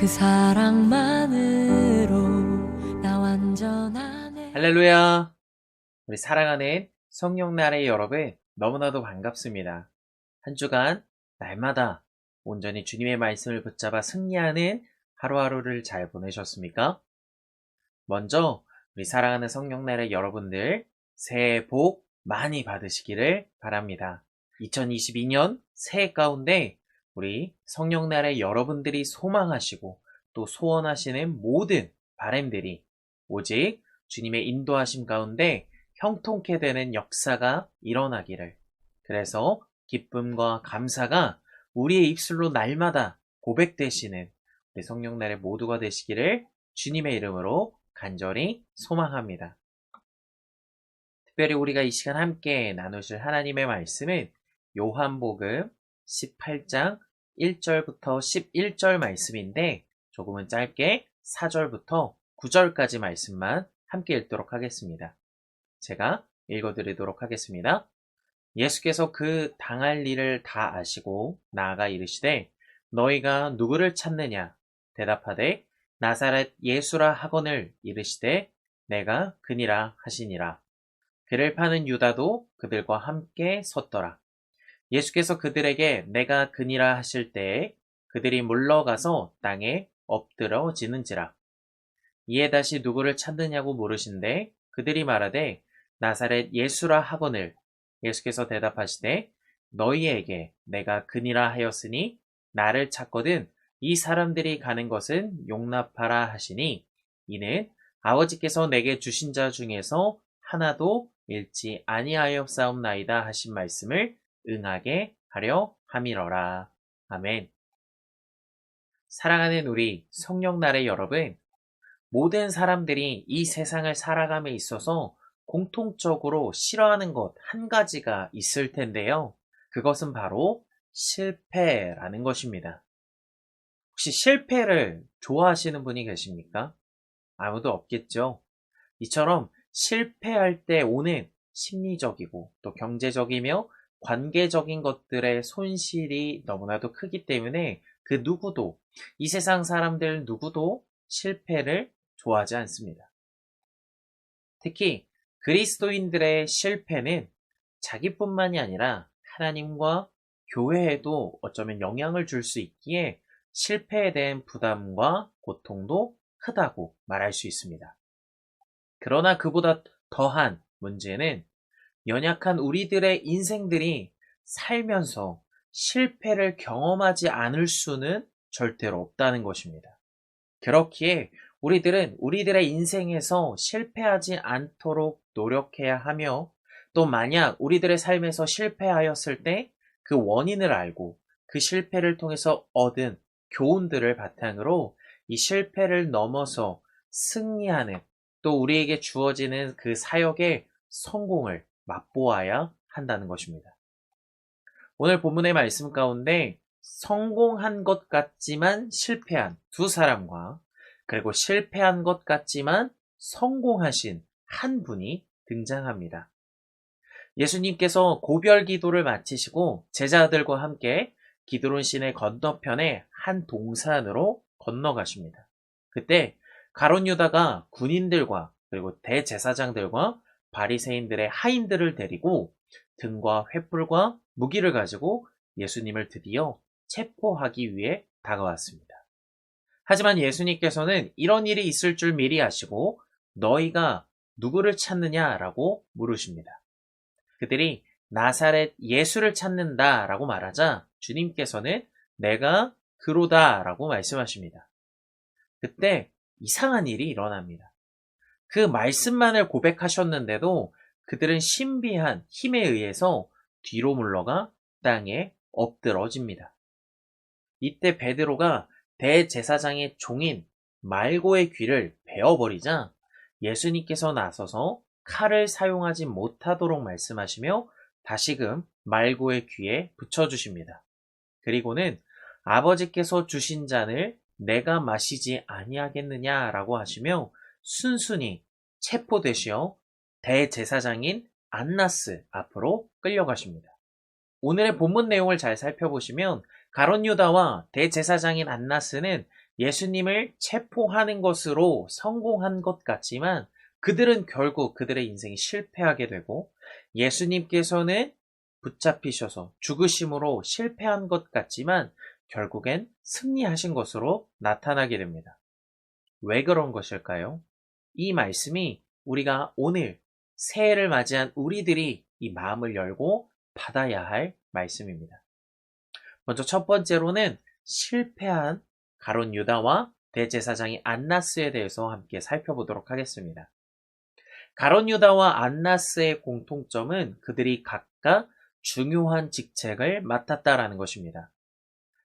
그 사랑만으로 나 완전하네. 할렐루야! 우리 사랑하는 성령나라의 여러분, 너무나도 반갑습니다. 한 주간 날마다 온전히 주님의 말씀을 붙잡아 승리하는 하루하루를 잘 보내셨습니까? 먼저 우리 사랑하는 성령나라의 여러분들, 새해 복 많이 받으시기를 바랍니다. 2022년 새해 가운데 우리 성령나라의 여러분들이 소망하시고 또 소원하시는 모든 바람들이 오직 주님의 인도하심 가운데 형통케 되는 역사가 일어나기를, 그래서 기쁨과 감사가 우리의 입술로 날마다 고백되시는 우리 성령날의 모두가 되시기를 주님의 이름으로 간절히 소망합니다. 특별히 우리가 이 시간 함께 나누실 하나님의 말씀은 요한복음 18장 1절부터 11절 말씀인데, 조금은 짧게 4절부터 9절까지 말씀만 함께 읽도록 하겠습니다. 제가 읽어드리도록 하겠습니다. 예수께서 그 당할 일을 다 아시고 나아가 이르시되, 너희가 누구를 찾느냐? 대답하되 나사렛 예수라 하거늘. 이르시되 내가 그니라 하시니라. 그를 파는 유다도 그들과 함께 섰더라. 예수께서 그들에게 내가 그니라 하실 때에 그들이 물러가서 땅에 엎드러지는지라. 이에 다시 누구를 찾느냐고 물으신대 그들이 말하되 나사렛 예수라 하거늘. 예수께서 대답하시되 너희에게 내가 그니라 하였으니 나를 찾거든 이 사람들이 가는 것은 용납하라 하시니, 이는 아버지께서 내게 주신 자 중에서 하나도 잃지 아니하였사옵나이다 하신 말씀을 응하게 하려 함이러라. 아멘. 사랑하는 우리 성령날의 여러분, 모든 사람들이 이 세상을 살아감에 있어서 공통적으로 싫어하는 것 한 가지가 있을 텐데요. 그것은 바로 실패라는 것입니다. 혹시 실패를 좋아하시는 분이 계십니까? 아무도 없겠죠. 이처럼 실패할 때 오는 심리적이고 또 경제적이며 관계적인 것들의 손실이 너무나도 크기 때문에 그 누구도, 이 세상 사람들 누구도 실패를 좋아하지 않습니다. 특히 그리스도인들의 실패는 자기뿐만이 아니라 하나님과 교회에도 어쩌면 영향을 줄 수 있기에 실패에 대한 부담과 고통도 크다고 말할 수 있습니다. 그러나 그보다 더한 문제는 연약한 우리들의 인생들이 살면서 실패를 경험하지 않을 수는 절대로 없다는 것입니다. 그렇기에 우리들은 우리들의 인생에서 실패하지 않도록 노력해야 하며, 또 만약 우리들의 삶에서 실패하였을 때 그 원인을 알고 그 실패를 통해서 얻은 교훈들을 바탕으로 이 실패를 넘어서 승리하는, 또 우리에게 주어지는 그 사역의 성공을 맛보아야 한다는 것입니다. 오늘 본문의 말씀 가운데 성공한 것 같지만 실패한 두 사람과, 그리고 실패한 것 같지만 성공하신 한 분이 등장합니다. 예수님께서 고별 기도를 마치시고 제자들과 함께 기드론 시내 건너편에 한 동산으로 건너가십니다. 그때 가룟 유다가 군인들과 그리고 대제사장들과 바리새인들의 하인들을 데리고 등과 횃불과 무기를 가지고 예수님을 드디어 체포하기 위해 다가왔습니다. 하지만 예수님께서는 이런 일이 있을 줄 미리 아시고 너희가 누구를 찾느냐라고 물으십니다. 그들이 나사렛 예수를 찾는다라고 말하자 주님께서는 내가 그로다라고 말씀하십니다. 그때 이상한 일이 일어납니다. 그 말씀만을 고백하셨는데도 그들은 신비한 힘에 의해서 뒤로 물러가 땅에 엎드러집니다. 이때 베드로가 대제사장의 종인 말고의 귀를 베어버리자 예수님께서 나서서 칼을 사용하지 못하도록 말씀하시며 다시금 말고의 귀에 붙여주십니다. 그리고는 아버지께서 주신 잔을 내가 마시지 아니하겠느냐라고 하시며 순순히 체포되시어 대제사장인 안나스 앞으로 끌려가십니다. 오늘의 본문 내용을 잘 살펴보시면 가룟 유다와 대제사장인 안나스는 예수님을 체포하는 것으로 성공한 것 같지만 그들은 결국 그들의 인생이 실패하게 되고 예수님께서는 붙잡히셔서 죽으심으로 실패한 것 같지만 결국엔 승리하신 것으로 나타나게 됩니다. 왜 그런 것일까요? 이 말씀이 우리가 오늘 새해를 맞이한 우리들이 이 마음을 열고 받아야 할 말씀입니다. 먼저 첫 번째로는 실패한 가룟 유다와 대제사장이 안나스에 대해서 함께 살펴보도록 하겠습니다. 가룟 유다와 안나스의 공통점은 그들이 각각 중요한 직책을 맡았다라는 것입니다.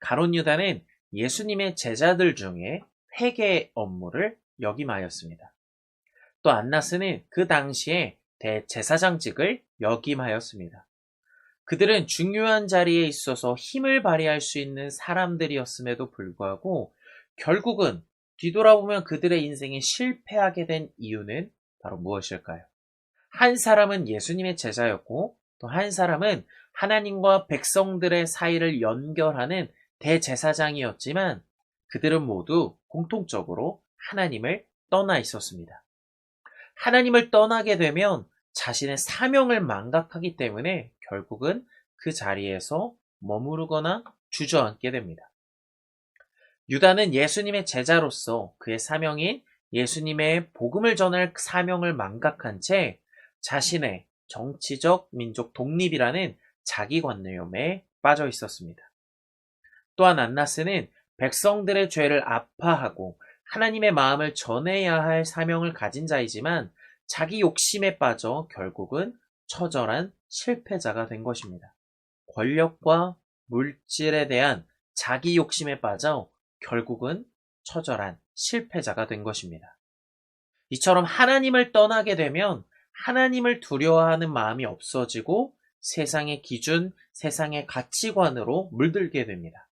가룟 유다는 예수님의 제자들 중에 회계 업무를 역임하였습니다. 또 안나스는 그 당시에 대제사장직을 역임하였습니다. 그들은 중요한 자리에 있어서 힘을 발휘할 수 있는 사람들이었음에도 불구하고 결국은 뒤돌아보면 그들의 인생이 실패하게 된 이유는 바로 무엇일까요? 한 사람은 예수님의 제자였고 또 한 사람은 하나님과 백성들의 사이를 연결하는 대제사장이었지만 그들은 모두 공통적으로 하나님을 떠나 있었습니다. 하나님을 떠나게 되면 자신의 사명을 망각하기 때문에 결국은 그 자리에서 머무르거나 주저앉게 됩니다. 유다는 예수님의 제자로서 그의 사명인 예수님의 복음을 전할 사명을 망각한 채 자신의 정치적 민족 독립이라는 자기관념에 빠져 있었습니다. 또한 안나스는 백성들의 죄를 아파하고 하나님의 마음을 전해야 할 사명을 가진 자이지만 자기 욕심에 빠져 결국은 처절한 실패자가 된 것입니다. 권력과 물질에 대한 자기 욕심에 빠져 결국은 처절한 실패자가 된 것입니다. 이처럼 하나님을 떠나게 되면 하나님을 두려워하는 마음이 없어지고 세상의 기준, 세상의 가치관으로 물들게 됩니다.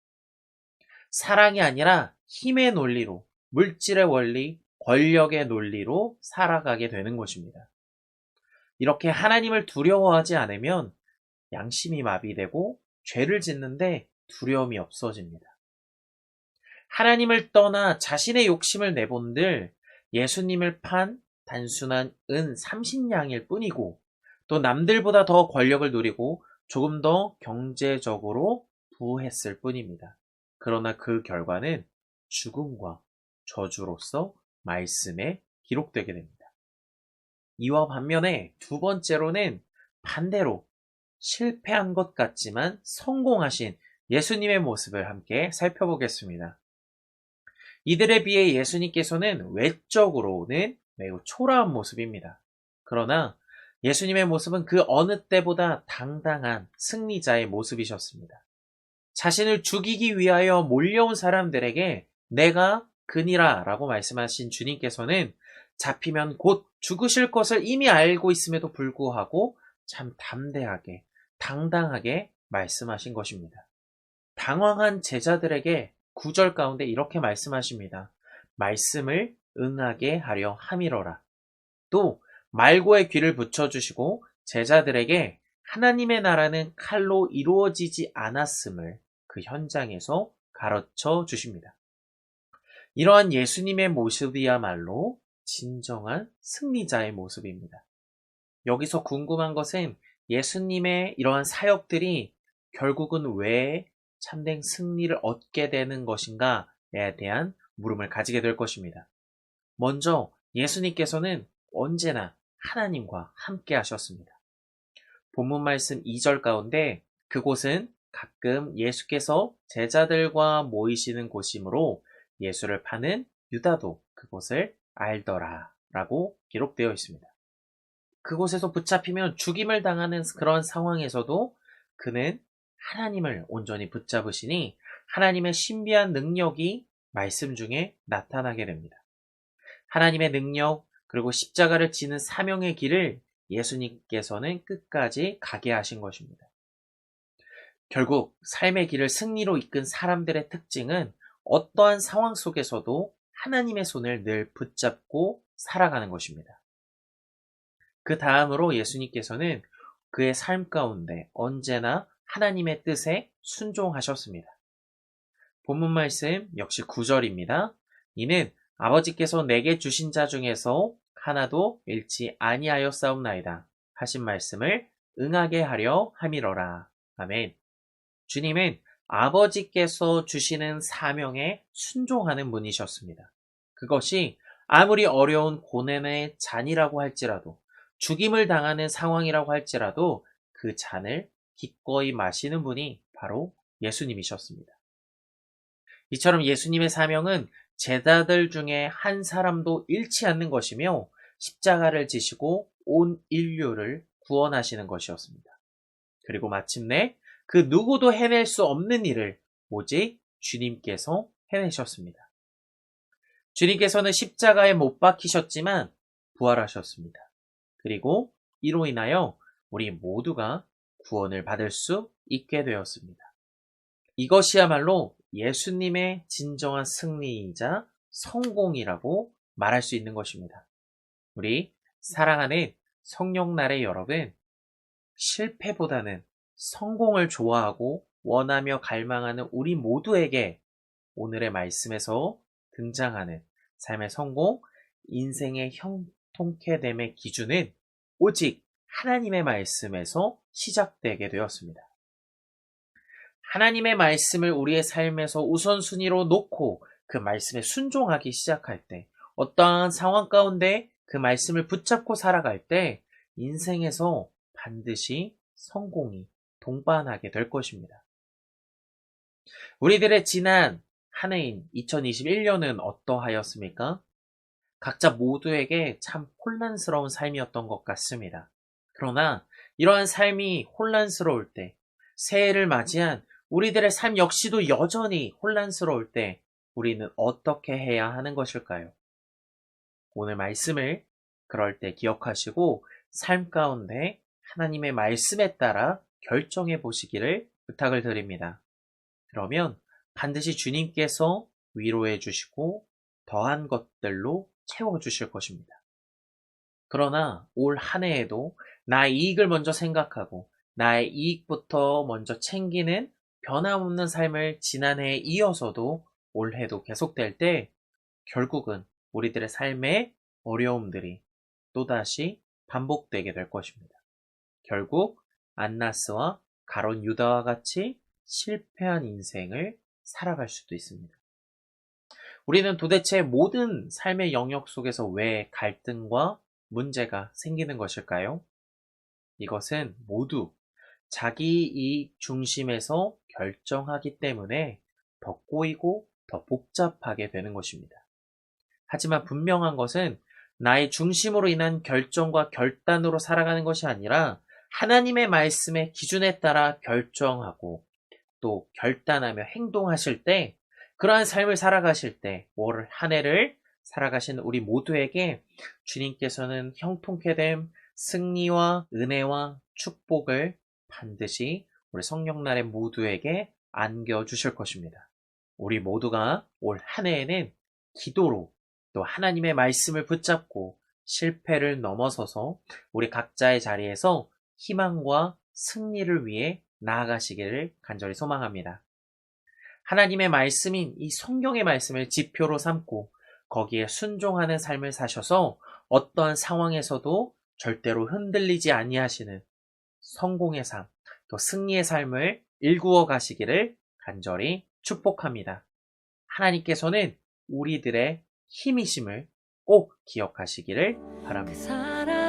사랑이 아니라 힘의 논리로, 물질의 원리, 권력의 논리로 살아가게 되는 것입니다. 이렇게 하나님을 두려워하지 않으면 양심이 마비되고 죄를 짓는데 두려움이 없어집니다. 하나님을 떠나 자신의 욕심을 내본들 예수님을 판 단순한 은 30냥일 뿐이고 또 남들보다 더 권력을 누리고 조금 더 경제적으로 부했을 뿐입니다. 그러나 그 결과는 죽음과 저주로서 말씀에 기록되게 됩니다. 이와 반면에 두 번째로는 반대로 실패한 것 같지만 성공하신 예수님의 모습을 함께 살펴보겠습니다. 이들에 비해 예수님께서는 외적으로는 매우 초라한 모습입니다. 그러나 예수님의 모습은 그 어느 때보다 당당한 승리자의 모습이셨습니다. 자신을 죽이기 위하여 몰려온 사람들에게 내가 그니라 라고 말씀하신 주님께서는 잡히면 곧 죽으실 것을 이미 알고 있음에도 불구하고 참 담대하게, 당당하게 말씀하신 것입니다. 당황한 제자들에게 9절 가운데 이렇게 말씀하십니다. 말씀을 응하게 하려 함이로라. 또 말고의 귀를 붙여주시고 제자들에게 하나님의 나라는 칼로 이루어지지 않았음을 그 현장에서 가르쳐 주십니다. 이러한 예수님의 모습이야말로 진정한 승리자의 모습입니다. 여기서 궁금한 것은 예수님의 이러한 사역들이 결국은 왜 참된 승리를 얻게 되는 것인가에 대한 물음을 가지게 될 것입니다. 먼저 예수님께서는 언제나 하나님과 함께 하셨습니다. 본문 말씀 2절 가운데 그곳은 가끔 예수께서 제자들과 모이시는 곳이므로 예수를 파는 유다도 그곳을 알더라 라고 기록되어 있습니다. 그곳에서 붙잡히면 죽임을 당하는 그런 상황에서도 그는 하나님을 온전히 붙잡으시니 하나님의 신비한 능력이 말씀 중에 나타나게 됩니다. 하나님의 능력 그리고 십자가를 지는 사명의 길을 예수님께서는 끝까지 가게 하신 것입니다. 결국 삶의 길을 승리로 이끈 사람들의 특징은 어떠한 상황 속에서도 하나님의 손을 늘 붙잡고 살아가는 것입니다. 그 다음으로 예수님께서는 그의 삶 가운데 언제나 하나님의 뜻에 순종하셨습니다. 본문 말씀 역시 9절입니다. 이는 아버지께서 내게 주신 자 중에서 하나도 잃지 아니하였사옵나이다 하신 말씀을 응하게 하려 함이러라. 아멘. 주님은 아버지께서 주시는 사명에 순종하는 분이셨습니다. 그것이 아무리 어려운 고난의 잔이라고 할지라도, 죽임을 당하는 상황이라고 할지라도 그 잔을 기꺼이 마시는 분이 바로 예수님이셨습니다. 이처럼 예수님의 사명은 제자들 중에 한 사람도 잃지 않는 것이며 십자가를 지시고 온 인류를 구원하시는 것이었습니다. 그리고 마침내 그 누구도 해낼 수 없는 일을 오직 주님께서 해내셨습니다. 주님께서는 십자가에 못 박히셨지만 부활하셨습니다. 그리고 이로 인하여 우리 모두가 구원을 받을 수 있게 되었습니다. 이것이야말로 예수님의 진정한 승리이자 성공이라고 말할 수 있는 것입니다. 우리 사랑하는 성령날의 여러분, 실패보다는 성공을 좋아하고 원하며 갈망하는 우리 모두에게 오늘의 말씀에서 등장하는 삶의 성공, 인생의 형통케됨의 기준은 오직 하나님의 말씀에서 시작되게 되었습니다. 하나님의 말씀을 우리의 삶에서 우선순위로 놓고 그 말씀에 순종하기 시작할 때, 어떠한 상황 가운데 그 말씀을 붙잡고 살아갈 때 인생에서 반드시 성공이 동반하게 될 것입니다. 우리들의 지난 한 해인 2021년은 어떠하였습니까? 각자 모두에게 참 혼란스러운 삶이었던 것 같습니다. 그러나 이러한 삶이 혼란스러울 때, 새해를 맞이한 우리들의 삶 역시도 여전히 혼란스러울 때 우리는 어떻게 해야 하는 것일까요? 오늘 말씀을 그럴 때 기억하시고 삶 가운데 하나님의 말씀에 따라 결정해 보시기를 부탁을 드립니다. 그러면 반드시 주님께서 위로해 주시고 더한 것들로 채워 주실 것입니다. 그러나 올 한 해에도 나의 이익을 먼저 생각하고 나의 이익부터 먼저 챙기는 변함없는 삶을 지난해에 이어서도 올해도 계속될 때 결국은 우리들의 삶의 어려움들이 또다시 반복되게 될 것입니다. 결국 안나스와 가룟 유다와 같이 실패한 인생을 살아갈 수도 있습니다. 우리는 도대체 모든 삶의 영역 속에서 왜 갈등과 문제가 생기는 것일까요? 이것은 모두 자기 이익 중심에서 결정하기 때문에 더 꼬이고 더 복잡하게 되는 것입니다. 하지만 분명한 것은 나의 중심으로 인한 결정과 결단으로 살아가는 것이 아니라 하나님의 말씀의 기준에 따라 결정하고 또 결단하며 행동하실 때, 그러한 삶을 살아가실 때 올 한 해를 살아가신 우리 모두에게 주님께서는 형통케 됨, 승리와 은혜와 축복을 반드시 우리 성령날의 모두에게 안겨주실 것입니다. 우리 모두가 올 한 해에는 기도로 또 하나님의 말씀을 붙잡고 실패를 넘어서서 우리 각자의 자리에서 희망과 승리를 위해 나아가시기를 간절히 소망합니다. 하나님의 말씀인 이 성경의 말씀을 지표로 삼고 거기에 순종하는 삶을 사셔서 어떠한 상황에서도 절대로 흔들리지 아니하시는 성공의 삶, 또 승리의 삶을 일구어 가시기를 간절히 축복합니다. 하나님께서는 우리들의 힘이심을 꼭 기억하시기를 바랍니다.